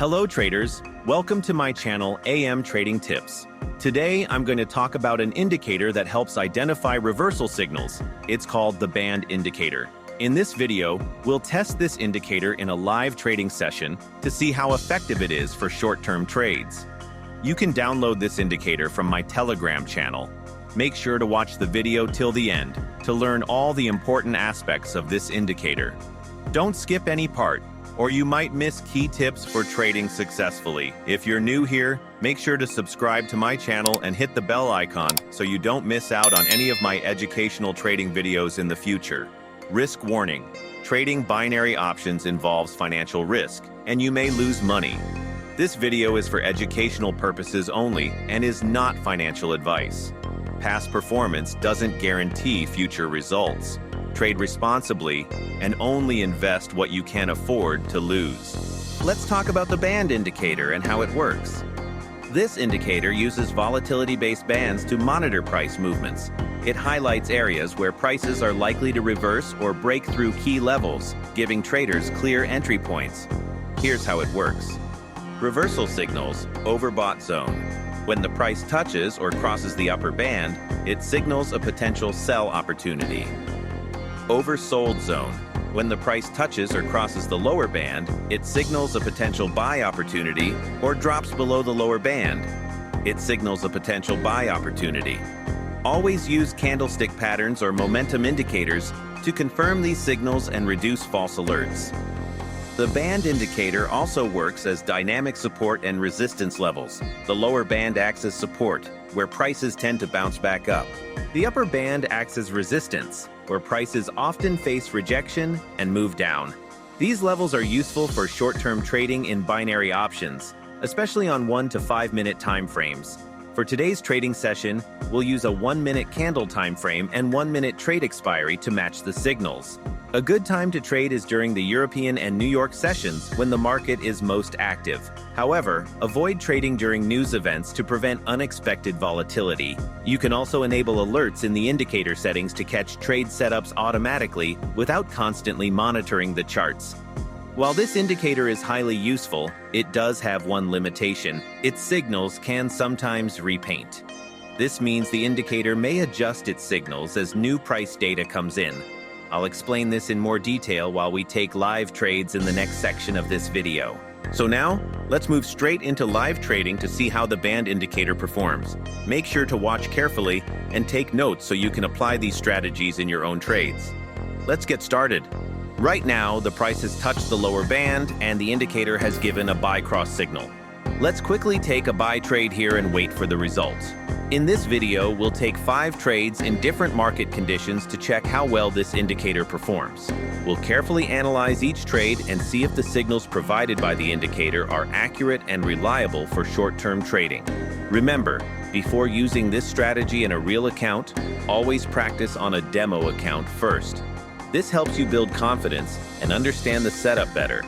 Hello traders, welcome to my channel AM Trading Tips. Today I'm going to talk about an indicator that helps identify reversal signals. It's called the band indicator. In this video, we'll test this indicator in a live trading session to see how effective it is for short-term trades. You can download this indicator from my Telegram channel. Make sure to watch the video till the end to learn all the important aspects of this indicator. Don't skip any part, or you might miss key tips for trading successfully. If you're new here, make sure to subscribe to my channel and hit the bell icon so you don't miss out on any of my educational trading videos in the future. Risk warning: trading binary options involves financial risk, and you may lose money. This video is for educational purposes only and is not financial advice. Past performance doesn't guarantee future results. Trade responsibly and only invest what you can afford to lose. Let's talk about the band indicator and how it works. This indicator uses volatility-based bands to monitor price movements. It highlights areas where prices are likely to reverse or break through key levels, giving traders clear entry points. Here's how it works. Reversal signals: overbought zone. When the price touches or crosses the upper band, it signals a potential sell opportunity. Oversold zone. When the price touches or crosses the lower band, it signals a potential buy opportunity, or drops below the lower band. It signals a potential buy opportunity. Always use candlestick patterns or momentum indicators to confirm these signals and reduce false alerts. The band indicator also works as dynamic support and resistance levels. The lower band acts as support, where prices tend to bounce back up. The upper band acts as resistance, where prices often face rejection and move down. These levels are useful for short-term trading in binary options, especially on 1 to 5 minute time frames. For today's trading session, we'll use a 1-minute candle time frame and 1-minute trade expiry to match the signals. A good time to trade is during the European and New York sessions when the market is most active. However, avoid trading during news events to prevent unexpected volatility. You can also enable alerts in the indicator settings to catch trade setups automatically without constantly monitoring the charts. While this indicator is highly useful, it does have one limitation: its signals can sometimes repaint. This means the indicator may adjust its signals as new price data comes in. I'll explain this in more detail while we take live trades in the next section of this video. So now, let's move straight into live trading to see how the band indicator performs. Make sure to watch carefully and take notes so you can apply these strategies in your own trades. Let's get started. Right now, the price has touched the lower band and the indicator has given a buy cross signal. Let's quickly take a buy trade here and wait for the results. In this video, we'll take 5 trades in different market conditions to check how well this indicator performs. We'll carefully analyze each trade and see if the signals provided by the indicator are accurate and reliable for short-term trading. Remember, before using this strategy in a real account, always practice on a demo account first. This helps you build confidence and understand the setup better.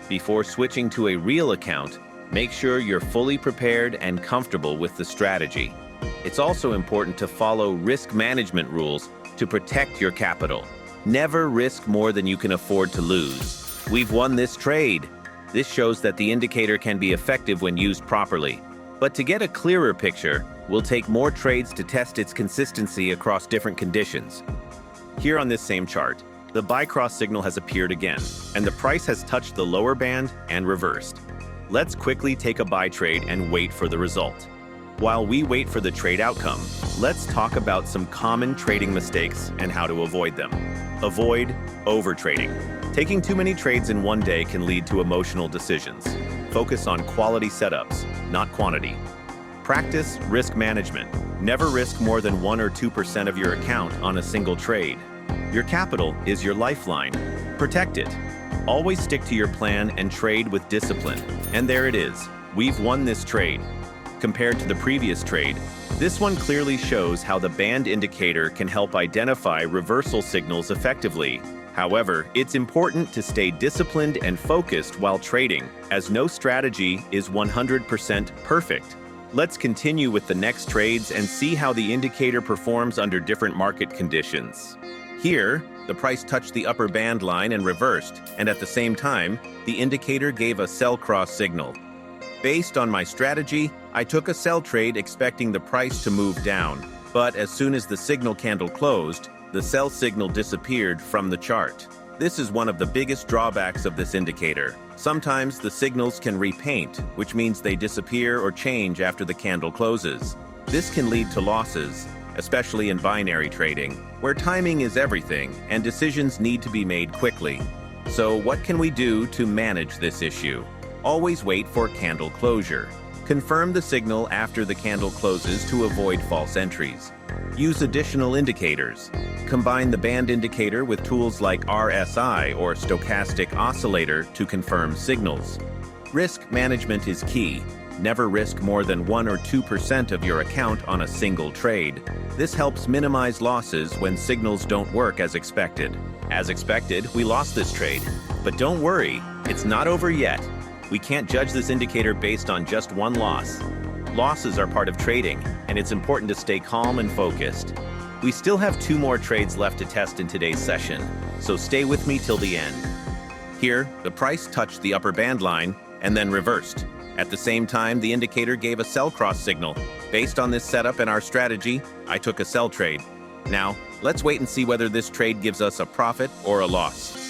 Before switching to a real account, make sure you're fully prepared and comfortable with the strategy. It's also important to follow risk management rules to protect your capital. Never risk more than you can afford to lose. We've won this trade. This shows that the indicator can be effective when used properly. But to get a clearer picture, we'll take more trades to test its consistency across different conditions. Here on this same chart, the buy cross signal has appeared again, and the price has touched the lower band and reversed. Let's quickly take a buy trade and wait for the result. While we wait for the trade outcome, let's talk about some common trading mistakes and how to avoid them. Avoid overtrading. Taking too many trades in one day can lead to emotional decisions. Focus on quality setups, not quantity. Practice risk management. Never risk more than 1 or 2% of your account on a single trade. Your capital is your lifeline. Protect it. Always stick to your plan and trade with discipline. And there it is. We've won this trade. Compared to the previous trade, this one clearly shows how the band indicator can help identify reversal signals effectively. However, it's important to stay disciplined and focused while trading, as no strategy is 100% perfect. Let's continue with the next trades and see how the indicator performs under different market conditions. Here, the price touched the upper band line and reversed, and at the same time, the indicator gave a sell cross signal. Based on my strategy, I took a sell trade expecting the price to move down, but as soon as the signal candle closed, the sell signal disappeared from the chart. This is one of the biggest drawbacks of this indicator. Sometimes the signals can repaint, which means they disappear or change after the candle closes. This can lead to losses, especially in binary trading, where timing is everything and decisions need to be made quickly. So what can we do to manage this issue? Always wait for candle closure. Confirm the signal after the candle closes to avoid false entries. Use additional indicators. Combine the band indicator with tools like RSI or stochastic oscillator to confirm signals. Risk management is key. Never risk more than 1 or 2% of your account on a single trade. This helps minimize losses when signals don't work as expected. As expected, we lost this trade. But don't worry, it's not over yet. We can't judge this indicator based on just one loss. Losses are part of trading, and it's important to stay calm and focused. We still have 2 more trades left to test in today's session, so stay with me till the end. Here, the price touched the upper band line and then reversed. At the same time, the indicator gave a sell cross signal. Based on this setup and our strategy, I took a sell trade. Now, let's wait and see whether this trade gives us a profit or a loss.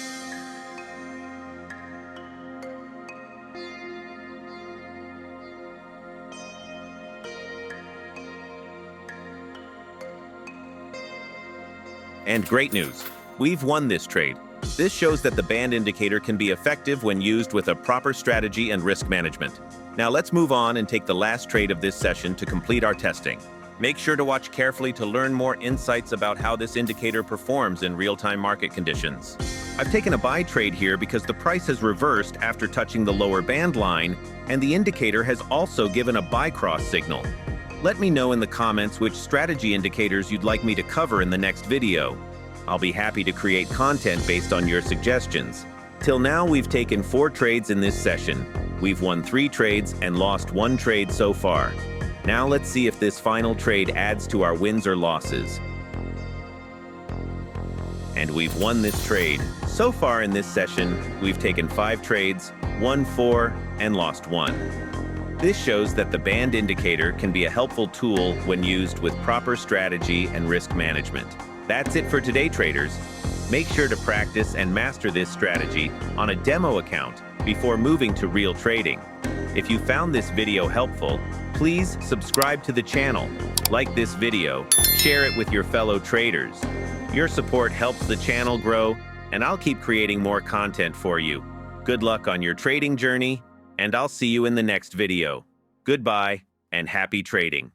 And great news, we've won this trade. This shows that the band indicator can be effective when used with a proper strategy and risk management. Now let's move on and take the last trade of this session to complete our testing. Make sure to watch carefully to learn more insights about how this indicator performs in real-time market conditions. I've taken a buy trade here because the price has reversed after touching the lower band line, and the indicator has also given a buy cross signal. Let me know in the comments which strategy indicators you'd like me to cover in the next video. I'll be happy to create content based on your suggestions. Till now, we've taken 4 trades in this session. We've won 3 trades and lost 1 trade so far. Now let's see if this final trade adds to our wins or losses. And we've won this trade. So far in this session, we've taken 5 trades, won 4, and lost 1. This shows that the band indicator can be a helpful tool when used with proper strategy and risk management. That's it for today, traders. Make sure to practice and master this strategy on a demo account before moving to real trading. If you found this video helpful, please subscribe to the channel, like this video, share it with your fellow traders. Your support helps the channel grow, and I'll keep creating more content for you. Good luck on your trading journey, and I'll see you in the next video. Goodbye, and happy trading.